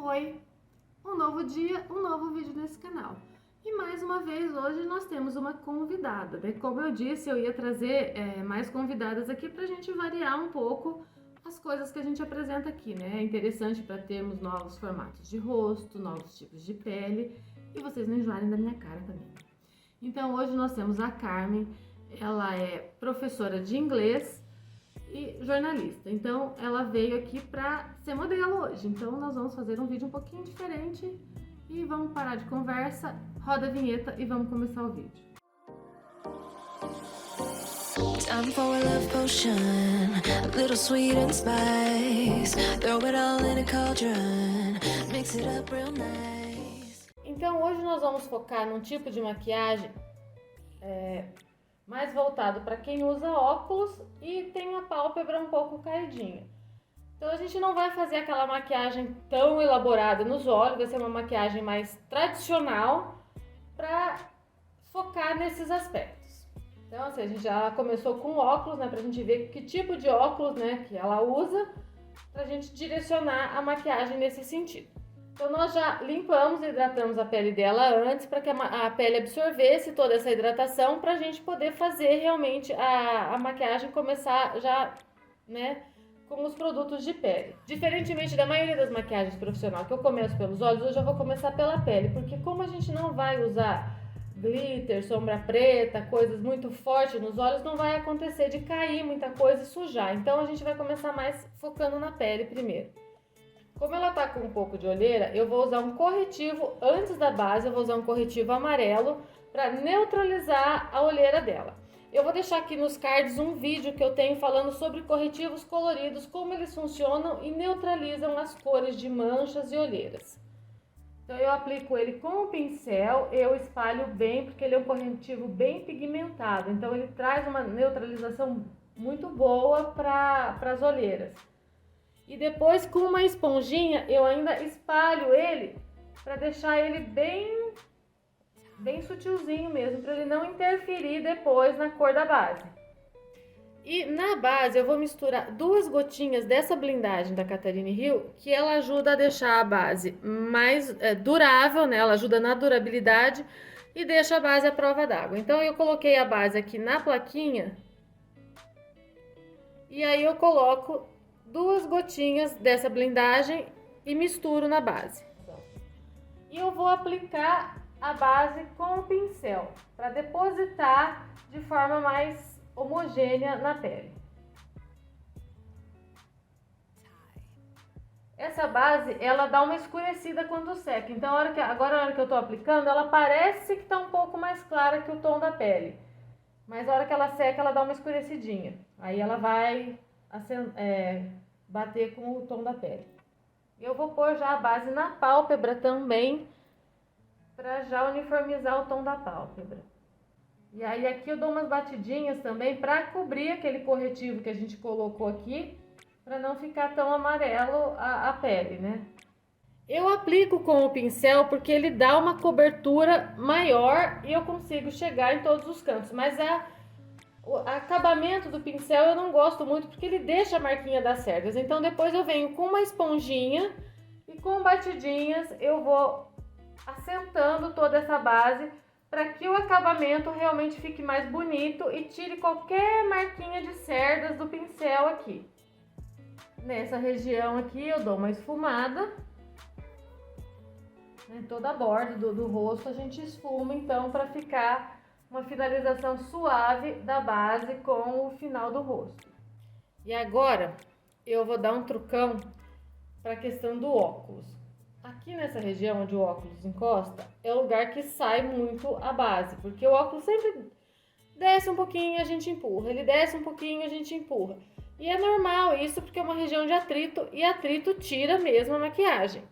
Oi, um novo dia, um novo vídeo nesse canal. E mais uma vez, hoje nós temos uma convidada, né? Como eu disse, eu ia trazer mais convidadas aqui pra gente variar um pouco as coisas que a gente apresenta aqui, né? É interessante para termos novos formatos de rosto, novos tipos de pele e vocês não enjoarem da minha cara também. Então hoje nós temos a Carmen, ela é professora de inglês e jornalista. Então ela veio aqui para ser modelo hoje. Então nós vamos fazer um vídeo um pouquinho diferente e vamos parar de conversa, roda a vinheta e vamos começar o vídeo. Time for a love potion, a little sweet and spice. Throw it all in a cauldron, mix it up real nice. Então hoje nós vamos focar num tipo de maquiagem mais voltado para quem usa óculos e tem uma pálpebra um pouco caidinha. Então a gente não vai fazer aquela maquiagem tão elaborada nos olhos, vai ser uma maquiagem mais tradicional para focar nesses aspectos. Então assim, a gente já começou com óculos, né, pra gente ver que tipo de óculos, né, que ela usa, pra gente direcionar a maquiagem nesse sentido. Então nós já limpamos e hidratamos a pele dela antes para que a pele absorvesse toda essa hidratação para a gente poder fazer realmente a maquiagem começar já, né, com os produtos de pele. Diferentemente da maioria das maquiagens profissionais que eu começo pelos olhos, hoje eu vou começar pela pele, porque como a gente não vai usar glitter, sombra preta, coisas muito fortes nos olhos, não vai acontecer de cair muita coisa e sujar. Então a gente vai começar mais focando na pele primeiro. Como ela tá com um pouco de olheira, eu vou usar um corretivo antes da base, eu vou usar um corretivo amarelo para neutralizar a olheira dela. Eu vou deixar aqui nos cards um vídeo que eu tenho falando sobre corretivos coloridos, como eles funcionam e neutralizam as cores de manchas e olheiras. Então eu aplico ele com o pincel, eu espalho bem, porque ele é um corretivo bem pigmentado, então ele traz uma neutralização muito boa para as olheiras. E depois com uma esponjinha eu ainda espalho ele para deixar ele bem sutilzinho mesmo, para ele não interferir depois na cor da base. E na base eu vou misturar 2 gotinhas dessa blindagem da Catherine Hill, que ela ajuda a deixar a base mais durável, né? Ela ajuda na durabilidade e deixa a base à prova d'água. Então eu coloquei a base aqui na plaquinha e aí eu coloco 2 gotinhas dessa blindagem e misturo na base. E eu vou aplicar a base com o pincel para depositar de forma mais homogênea na pele. Essa base, ela dá uma escurecida quando seca. Então, agora na hora que eu tô aplicando, ela parece que tá um pouco mais clara que o tom da pele. Mas na hora que ela seca, ela dá uma escurecidinha. Aí ela vai bater com o tom da pele. Eu vou pôr já a base na pálpebra também, para já uniformizar o tom da pálpebra. E aí aqui eu dou umas batidinhas também para cobrir aquele corretivo que a gente colocou aqui, para não ficar tão amarelo a pele, né? Eu aplico com o pincel porque ele dá uma cobertura maior e eu consigo chegar em todos os cantos, mas o acabamento do pincel eu não gosto muito porque ele deixa a marquinha das cerdas. Então depois eu venho com uma esponjinha e com batidinhas eu vou assentando toda essa base para que o acabamento realmente fique mais bonito e tire qualquer marquinha de cerdas do pincel aqui. Nessa região aqui eu dou uma esfumada. Em toda a borda do rosto a gente esfuma então para ficar uma finalização suave da base com o final do rosto. E agora eu vou dar um trucão para a questão do óculos. Aqui nessa região onde o óculos encosta é o lugar que sai muito a base, porque o óculos sempre desce um pouquinho e a gente empurra, ele desce um pouquinho e a gente empurra. E é normal isso porque é uma região de atrito e atrito tira mesmo a maquiagem.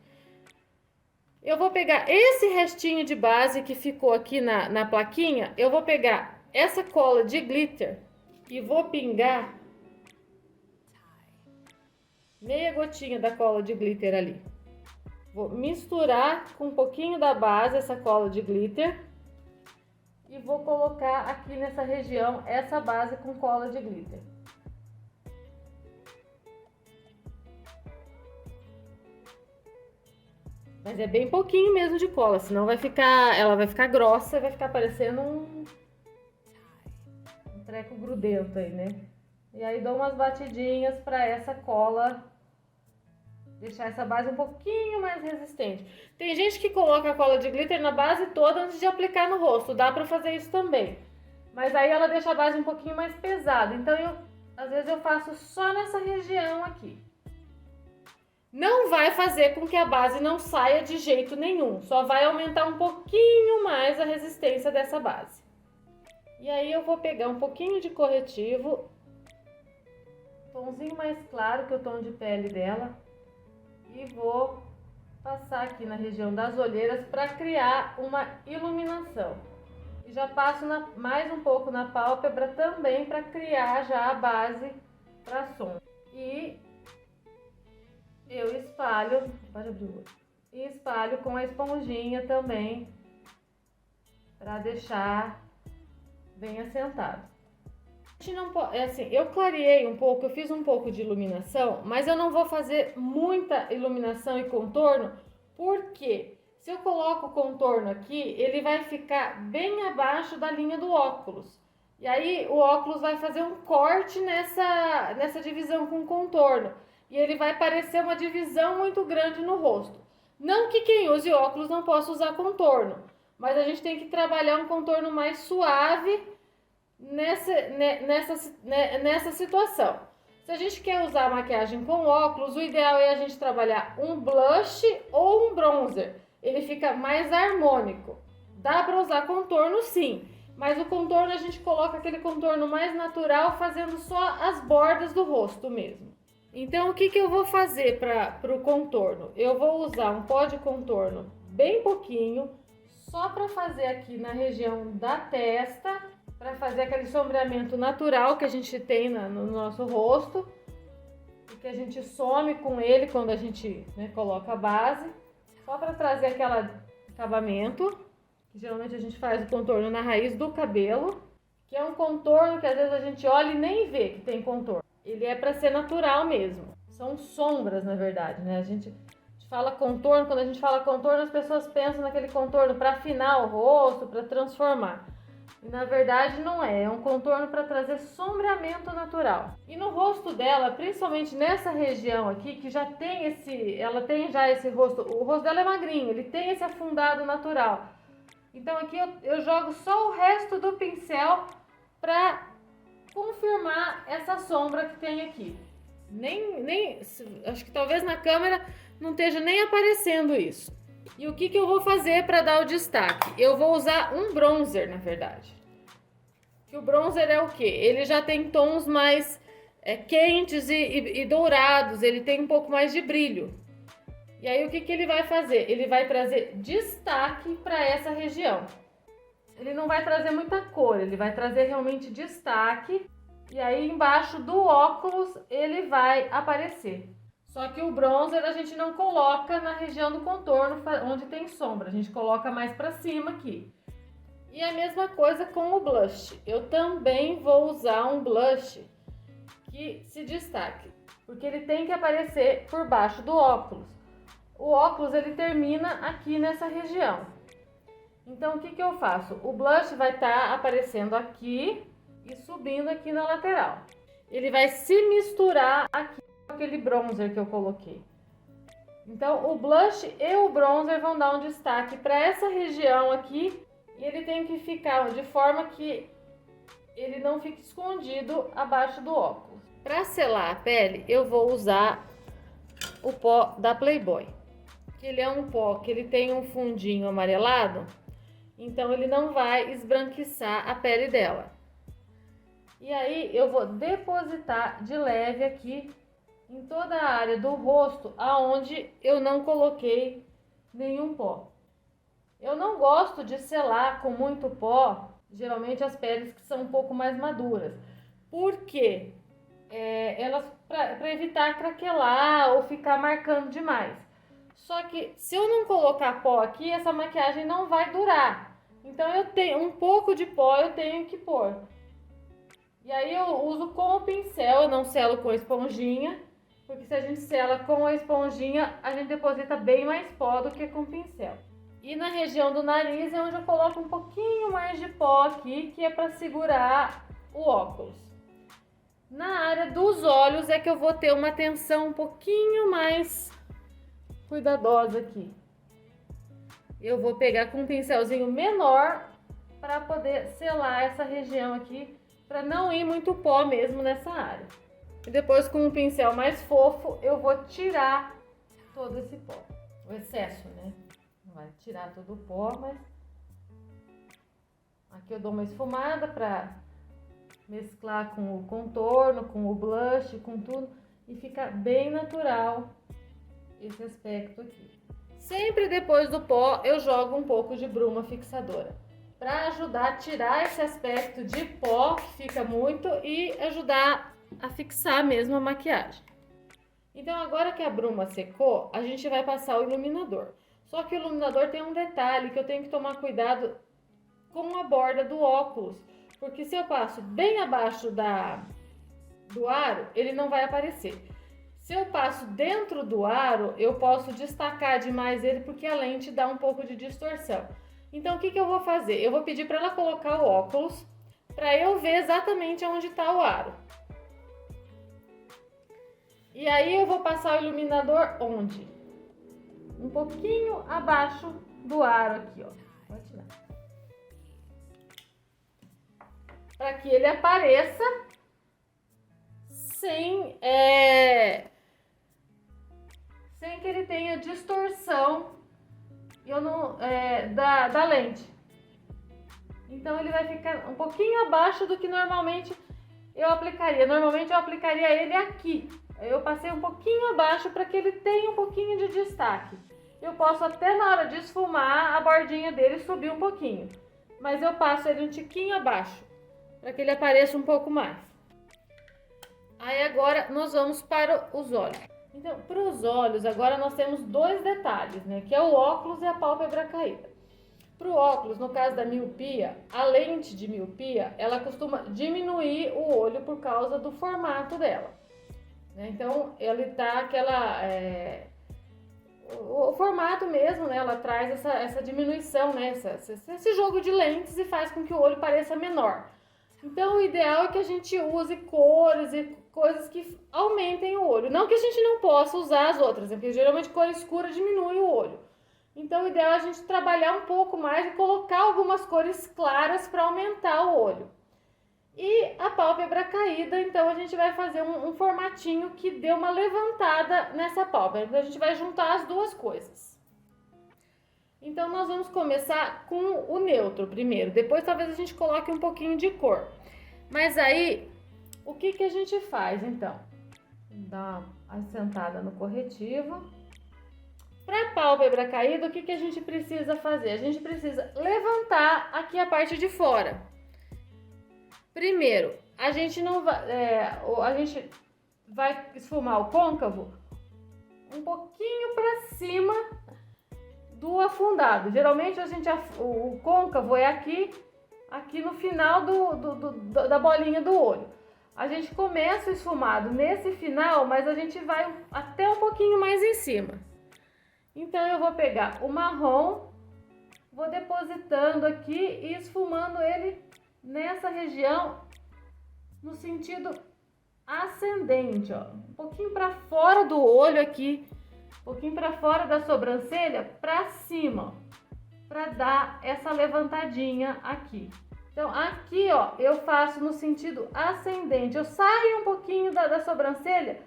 Eu vou pegar esse restinho de base que ficou aqui na plaquinha, eu vou pegar essa cola de glitter e vou pingar meia gotinha da cola de glitter ali. Vou misturar com um pouquinho da base essa cola de glitter e vou colocar aqui nessa região essa base com cola de glitter. Mas é bem pouquinho mesmo de cola, senão ela vai ficar grossa e vai ficar parecendo um treco grudento aí, né? E aí dou umas batidinhas para essa cola deixar essa base um pouquinho mais resistente. Tem gente que coloca a cola de glitter na base toda antes de aplicar no rosto, dá para fazer isso também. Mas aí ela deixa a base um pouquinho mais pesada, então às vezes eu faço só nessa região aqui. Não vai fazer com que a base não saia de jeito nenhum, só vai aumentar um pouquinho mais a resistência dessa base. E aí eu vou pegar um pouquinho de corretivo, tomzinho mais claro que o tom de pele dela, e vou passar aqui na região das olheiras para criar uma iluminação. E já passo mais um pouco na pálpebra também para criar já a base para sombra. E eu espalho, e espalho com a esponjinha também para deixar bem assentado. A gente não pode, assim, eu clareei um pouco, eu fiz um pouco de iluminação, mas eu não vou fazer muita iluminação e contorno, porque se eu coloco o contorno aqui, ele vai ficar bem abaixo da linha do óculos. E aí o óculos vai fazer um corte nessa divisão com o contorno. E ele vai parecer uma divisão muito grande no rosto. Não que quem use óculos não possa usar contorno, mas a gente tem que trabalhar um contorno mais suave nessa situação. Se a gente quer usar a maquiagem com óculos, o ideal é a gente trabalhar um blush ou um bronzer. Ele fica mais harmônico. Dá para usar contorno sim, mas o contorno a gente coloca aquele contorno mais natural, fazendo só as bordas do rosto mesmo. Então o que eu vou fazer para o contorno? Eu vou usar um pó de contorno bem pouquinho, só para fazer aqui na região da testa, para fazer aquele sombreamento natural que a gente tem no nosso rosto, e que a gente some com ele quando a gente coloca a base, só para trazer aquele acabamento. Geralmente a gente faz o contorno na raiz do cabelo, que é um contorno que às vezes a gente olha e nem vê que tem contorno. Ele é para ser natural mesmo. São sombras, na verdade, né? A gente fala contorno, quando a gente fala contorno, as pessoas pensam naquele contorno para afinar o rosto, para transformar. E na verdade não é um contorno para trazer sombreamento natural. E no rosto dela, principalmente nessa região aqui, que já tem ela tem já esse rosto, o rosto dela é magrinho, ele tem esse afundado natural. Então aqui eu jogo só o resto do pincel para confirmar essa sombra que tem aqui. Acho que talvez na câmera não esteja nem aparecendo isso. E o que eu vou fazer para dar o destaque? Eu vou usar um bronzer, na verdade. Que o bronzer é o quê? Ele já tem tons mais quentes e dourados, ele tem um pouco mais de brilho. E aí o que ele vai fazer? Ele vai trazer destaque para essa região. Ele não vai trazer muita cor, ele vai trazer realmente destaque. E aí embaixo do óculos ele vai aparecer. Só que o bronzer a gente não coloca na região do contorno onde tem sombra, a gente coloca mais para cima aqui. E a mesma coisa com o blush. Eu também vou usar um blush que se destaque, porque ele tem que aparecer por baixo do óculos. O óculos ele termina aqui nessa região. Então o que eu faço? O blush vai estar aparecendo aqui e subindo aqui na lateral. Ele vai se misturar aqui com aquele bronzer que eu coloquei. Então o blush e o bronzer vão dar um destaque para essa região aqui, e ele tem que ficar de forma que ele não fique escondido abaixo do óculos. Para selar a pele, eu vou usar o pó da Playboy. Ele é um pó que ele tem um fundinho amarelado, então ele não vai esbranquiçar a pele dela. E aí eu vou depositar de leve aqui em toda a área do rosto aonde eu não coloquei nenhum pó. Eu não gosto de selar com muito pó, geralmente as peles que são um pouco mais maduras. Por quê? Para evitar craquelar ou ficar marcando demais. Só que se eu não colocar pó aqui, essa maquiagem não vai durar. Então eu tenho um pouco de pó, eu tenho que pôr. E aí eu uso com o pincel, eu não selo com a esponjinha, porque se a gente sela com a esponjinha, a gente deposita bem mais pó do que com o pincel. E na região do nariz é onde eu coloco um pouquinho mais de pó aqui, que é para segurar o óculos. Na área dos olhos é que eu vou ter uma atenção um pouquinho mais cuidadosa aqui. Eu vou pegar com um pincelzinho menor para poder selar essa região aqui, para não ir muito pó mesmo nessa área. E depois com um pincel mais fofo eu vou tirar todo esse pó, o excesso, né? Não vai tirar todo o pó, mas aqui eu dou uma esfumada para mesclar com o contorno, com o blush, com tudo, e fica bem natural esse aspecto aqui. Sempre depois do pó eu jogo um pouco de bruma fixadora, para ajudar a tirar esse aspecto de pó que fica muito e ajudar a fixar mesmo a maquiagem. Então agora que a bruma secou, a gente vai passar o iluminador. Só que o iluminador tem um detalhe que eu tenho que tomar cuidado com a borda do óculos, porque se eu passo bem abaixo do aro, ele não vai aparecer. Se eu passo dentro do aro, eu posso destacar demais ele, porque a lente dá um pouco de distorção. Então o que eu vou fazer? Eu vou pedir para ela colocar o óculos, para eu ver exatamente onde está o aro. E aí eu vou passar o iluminador onde? Um pouquinho abaixo do aro aqui, ó. Pode tirar. Para que ele apareça sem que ele tenha distorção da lente. Então ele vai ficar um pouquinho abaixo do que normalmente eu aplicaria. Normalmente eu aplicaria ele aqui. Eu passei um pouquinho abaixo para que ele tenha um pouquinho de destaque. Eu posso até na hora de esfumar a bordinha dele subir um pouquinho, mas eu passo ele um tiquinho abaixo para que ele apareça um pouco mais. Aí agora nós vamos para os olhos. Então, para os olhos agora nós temos dois detalhes, né? Que é o óculos e a pálpebra caída. Para o óculos, no caso da miopia, a lente de miopia, ela costuma diminuir o olho por causa do formato dela. Então, ele tá o formato mesmo, né? Ela traz essa diminuição, né? Esse jogo de lentes e faz com que o olho pareça menor. Então, o ideal é que a gente use cores e coisas que aumentem o olho. Não que a gente não possa usar as outras, né? Porque geralmente cor escura diminui o olho. Então, o ideal é a gente trabalhar um pouco mais e colocar algumas cores claras para aumentar o olho. E a pálpebra caída, então a gente vai fazer um formatinho que dê uma levantada nessa pálpebra. Então a gente vai juntar as duas coisas. Então nós vamos começar com o neutro primeiro, depois talvez a gente coloque um pouquinho de cor. Mas aí, o que a gente faz então? Dá uma assentada no corretivo. Para a pálpebra caída, o que a gente precisa fazer? A gente precisa levantar aqui a parte de fora. Primeiro, a gente vai esfumar o côncavo um pouquinho para cima do afundado. Geralmente o côncavo é aqui no final da bolinha do olho. A gente começa o esfumado nesse final, mas a gente vai até um pouquinho mais em cima. Então eu vou pegar o marrom, vou depositando aqui e esfumando ele nessa região no sentido ascendente, ó, um pouquinho para fora do olho aqui, um pouquinho para fora da sobrancelha, para cima, para dar essa levantadinha aqui. Então aqui, ó, eu faço no sentido ascendente, eu saio um pouquinho da sobrancelha,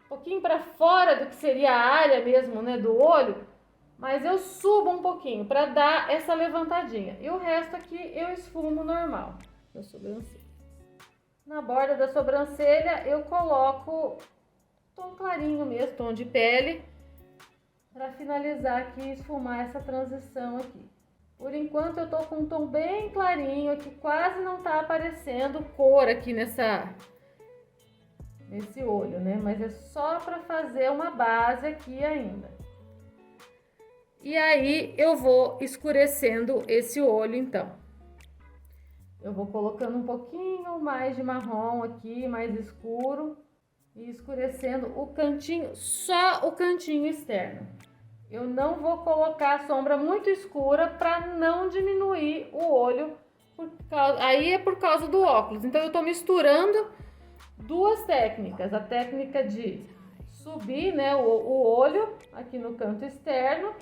um pouquinho para fora do que seria a área mesmo, né, do olho, mas eu subo um pouquinho para dar essa levantadinha. E o resto aqui eu esfumo normal da sobrancelha. Na borda da sobrancelha eu coloco tom clarinho mesmo, tom de pele, para finalizar aqui e esfumar essa transição aqui. Por enquanto eu tô com um tom bem clarinho aqui, quase não tá aparecendo cor aqui nesse olho, né? Mas é só para fazer uma base aqui ainda. E aí eu vou escurecendo esse olho então. Eu vou colocando um pouquinho mais de marrom aqui, mais escuro, e escurecendo o cantinho, só o cantinho externo. Eu não vou colocar a sombra muito escura para não diminuir o olho, aí é por causa do óculos. Então eu tô misturando duas técnicas, a técnica de subir, né, o olho aqui no canto externo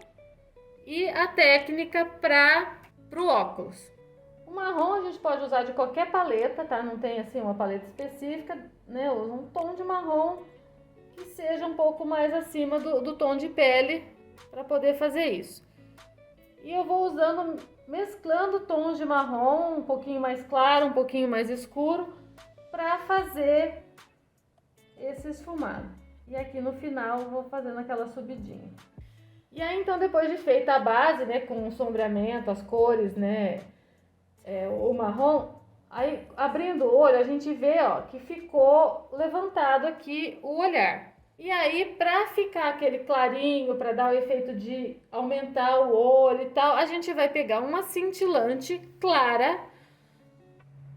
e a técnica para o óculos. O marrom a gente pode usar de qualquer paleta, tá? Não tem assim uma paleta específica, né? Usa um tom de marrom que seja um pouco mais acima do tom de pele para poder fazer isso. E eu vou usando, mesclando tons de marrom, um pouquinho mais claro, um pouquinho mais escuro, para fazer esse esfumado. E aqui no final eu vou fazendo aquela subidinha. E aí então, depois de feita a base, né, com o sombreamento, as cores, né, o marrom, aí abrindo o olho a gente vê, ó, que ficou levantado aqui o olhar. E aí, pra ficar aquele clarinho, pra dar o efeito de aumentar o olho e tal, a gente vai pegar uma cintilante clara,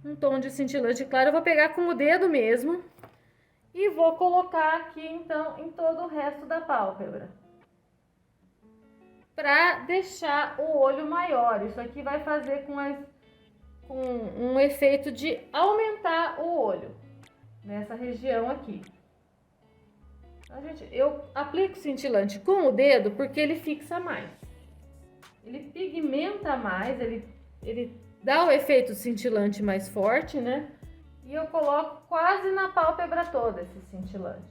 um tom de cintilante claro, eu vou pegar com o dedo mesmo e vou colocar aqui então em todo o resto da pálpebra, pra deixar o olho maior. Isso aqui vai fazer com um efeito de aumentar o olho nessa região aqui. Então, gente, eu aplico cintilante com o dedo porque ele fixa mais, ele pigmenta mais, ele dá o efeito cintilante mais forte, né? E eu coloco quase na pálpebra toda esse cintilante,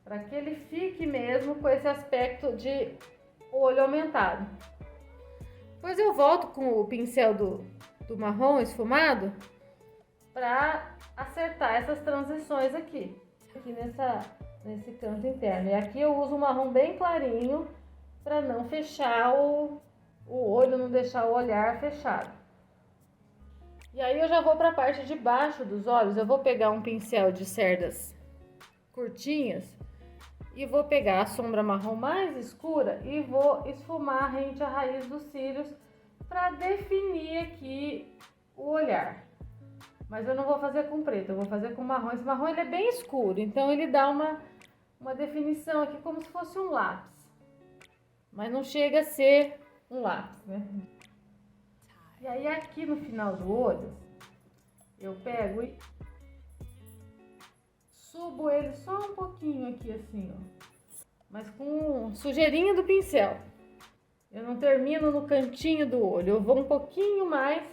para que ele fique mesmo com esse aspecto de olho aumentado. Depois eu volto com o pincel do marrom esfumado para acertar essas transições aqui nesse canto interno. E aqui eu uso um marrom bem clarinho para não fechar o olho, não deixar o olhar fechado. E aí eu já vou para a parte de baixo dos olhos. Eu vou pegar um pincel de cerdas curtinhas e vou pegar a sombra marrom mais escura e vou esfumar rente à raiz dos cílios para definir aqui o olhar. Mas eu não vou fazer com preto, eu vou fazer com marrom. Esse marrom ele é bem escuro, então ele dá uma definição aqui como se fosse um lápis. Mas não chega a ser um lápis, né? E aí aqui no final do olho, eu pego e subo ele só um pouquinho aqui assim, ó. Mas com sujeirinha do pincel. Eu não termino no cantinho do olho, eu vou um pouquinho mais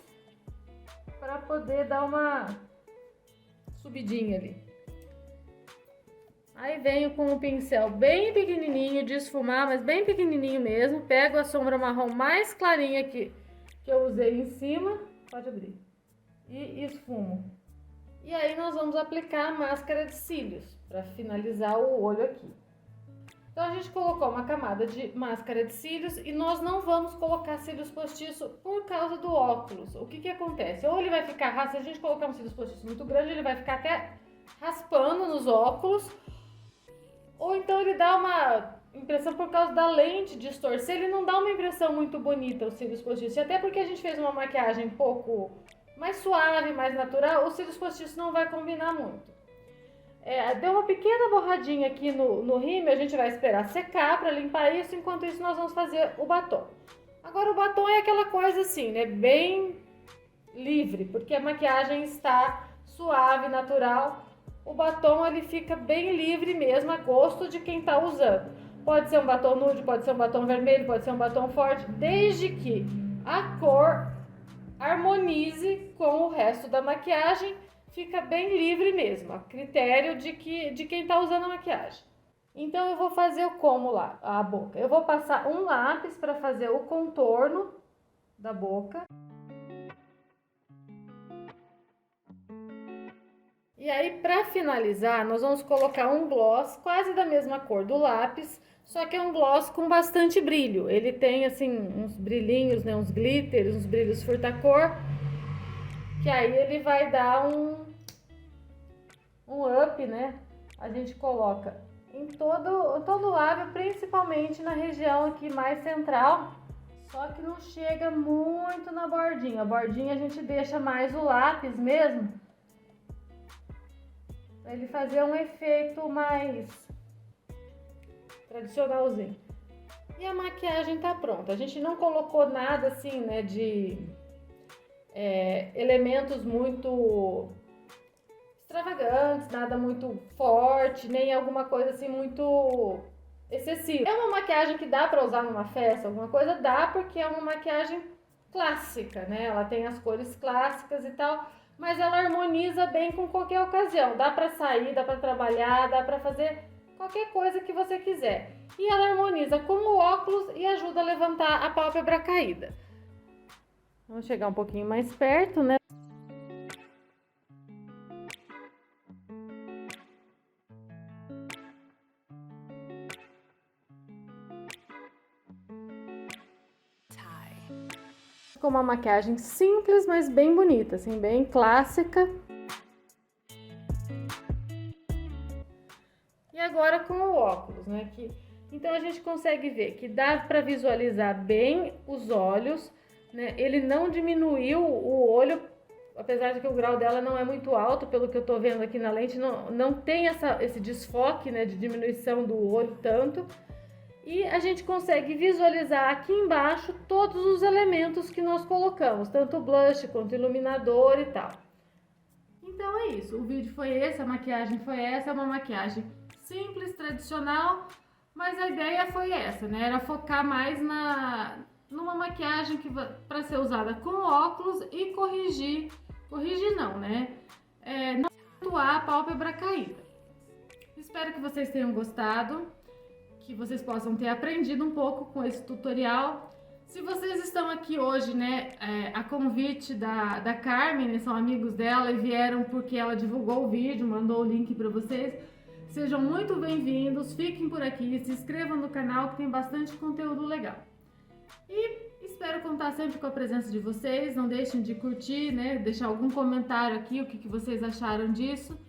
para poder dar uma subidinha ali. Aí venho com o pincel bem pequenininho de esfumar, mas bem pequenininho mesmo. Pego a sombra marrom mais clarinha que eu usei em cima, pode abrir, e esfumo. E aí nós vamos aplicar a máscara de cílios para finalizar o olho aqui. Então a gente colocou uma camada de máscara de cílios e nós não vamos colocar cílios postiço por causa do óculos. O que que acontece? Ou ele vai ficar, se a gente colocar um cílios postiço muito grande, ele vai ficar até raspando nos óculos, ou então ele dá uma impressão por causa da lente distorcer, ele não dá uma impressão muito bonita os cílios postiços. E até porque a gente fez uma maquiagem um pouco mais suave, mais natural, os cílios postiços não vai combinar muito. Deu uma pequena borradinha aqui no rímel, a gente vai esperar secar para limpar isso, enquanto isso nós vamos fazer o batom. Agora o batom é aquela coisa assim, né, bem livre, porque a maquiagem está suave, natural. O batom ele fica bem livre mesmo, a gosto de quem está usando. Pode ser um batom nude, pode ser um batom vermelho, pode ser um batom forte, desde que a cor harmonize com o resto da maquiagem, fica bem livre mesmo, a critério de quem está usando a maquiagem. Então eu vou fazer como lá, a boca. Eu vou passar um lápis para fazer o contorno da boca. E aí, para finalizar, nós vamos colocar um gloss quase da mesma cor do lápis, só que é um gloss com bastante brilho. Ele tem, assim, uns brilhinhos, né, uns glitters, uns brilhos furtacor, que aí ele vai dar um up, né? A gente coloca em todo o lábio, principalmente na região aqui mais central, só que não chega muito na bordinha. A bordinha a gente deixa mais o lápis mesmo, pra ele fazer um efeito mais tradicionalzinho. E a maquiagem tá pronta. A gente não colocou nada assim, né, de elementos muito extravagantes, nada muito forte, nem alguma coisa assim muito excessiva. É uma maquiagem que dá pra usar numa festa, alguma coisa dá, porque é uma maquiagem clássica, né? Ela tem as cores clássicas e tal, mas ela harmoniza bem com qualquer ocasião. Dá pra sair, dá pra trabalhar, dá pra fazer qualquer coisa que você quiser. E ela harmoniza com o óculos e ajuda a levantar a pálpebra caída. Vamos chegar um pouquinho mais perto, né? Com uma maquiagem simples, mas bem bonita, assim, bem clássica. E agora com o óculos, né? Então a gente consegue ver que dá para visualizar bem os olhos, né? Ele não diminuiu o olho, apesar de que o grau dela não é muito alto, pelo que eu tô vendo aqui na lente, não tem esse desfoque, né, de diminuição do olho tanto. E a gente consegue visualizar aqui embaixo todos os elementos que nós colocamos, tanto o blush quanto o iluminador e tal. Então é isso, o vídeo foi esse, a maquiagem foi essa, é uma maquiagem simples, tradicional, mas a ideia foi essa, né? Era focar mais numa maquiagem que para ser usada com óculos e corrigir não, né? Não atuar a pálpebra caída. Espero que vocês tenham gostado, que vocês possam ter aprendido um pouco com esse tutorial. Se vocês estão aqui hoje, né, a convite da Carmen, né, são amigos dela e vieram porque ela divulgou o vídeo, mandou o link para vocês, sejam muito bem-vindos, fiquem por aqui, se inscrevam no canal que tem bastante conteúdo legal. E espero contar sempre com a presença de vocês, não deixem de curtir, né, deixar algum comentário aqui, o que vocês acharam disso,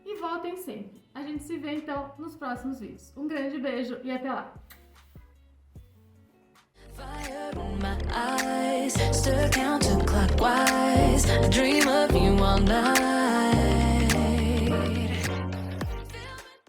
e voltem sempre. A gente se vê então nos próximos vídeos. Um grande beijo e até lá! Fire in my eyes, stir counterclockwise. I dream of you all night.